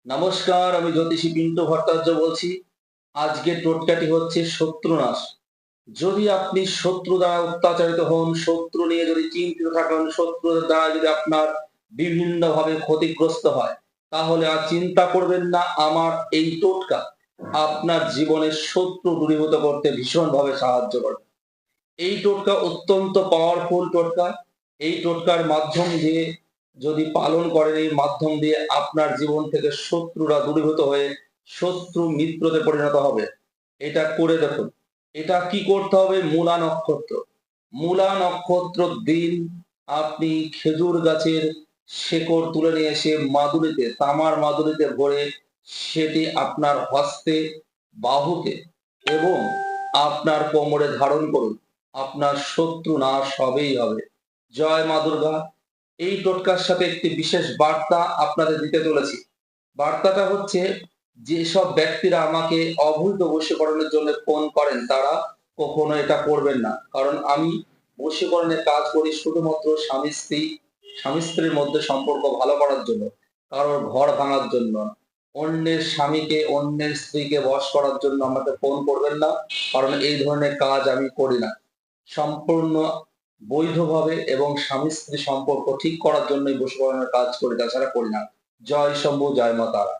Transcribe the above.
নমস্কার, আমি জ্যোতিষী পিন্টু ভট্টাচার্য বলছি। আজকের টোটকাটি হচ্ছে শত্রুনাশ। যদি আপনি শত্রু দ্বারা অত্যাচারিত হন, শত্রু নিয়ে যদি চিন্তিত থাকেন, শত্রুদের দ্বারা যদি আপনার বিভিন্নভাবে ক্ষতিগ্রস্ত হয়, তাহলে আর চিন্তা করবেন না। আমার এই টোটকা আপনার জীবনের শত্রু দূরীভূত করতে ভীষণভাবে সাহায্য করবে। এই টোটকা অত্যন্ত পাওয়ারফুল টোটকা। এই টোটকার মাধ্যম দিয়ে যদি পালন করেন, এই মাধ্যম দিয়ে আপনার জীবন থেকে শত্রুরা দূরীভূত হয়ে শত্রু মিত্রতে পরিণত হবে। এটা করে দেখুন। এটা কি করতে হবে? মূলা নক্ষত্র। মূলা নক্ষত্র দিন আপনি খেজুর গাছের শেকড় তুলে নিয়ে এসে মাদুলিতে, তামার মাদুলিতে ভরে সেটি আপনার হস্তে, বাহুতে এবং আপনার কোমরে ধারণ করুন। আপনার শত্রু নাশ হবেই হবে। জয় মা দুর্গা। এই টোটকার সাথে একটি বিশেষ বার্তা আপনাদের দিতে চলেছি। বার্তাটা হচ্ছে, যেসব ব্যক্তিরা আমাকে অবৈধ বশীকরণের জন্য ফোন করেন তারা কখনো এটা করবেন না। কারণ আমি বশীকরণের কাজ করি শুধুমাত্র স্বামী স্ত্রীর মধ্যে সম্পর্ক ভালো করার জন্য, কারোর ঘর ভাঙার জন্য না। অন্যের স্বামীকে, অন্যের স্ত্রীকে বশ করার জন্য আমাকে ফোন করবেন না। কারণ এই ধরনের কাজ আমি করি না। সম্পূর্ণ বৈধভাবে এবং স্বামী স্ত্রী সম্পর্ক ঠিক করার জন্যই বশীকরণের কাজ করি, তাছাড়া করি না। জয় শম্ভু, জয় মা তারা।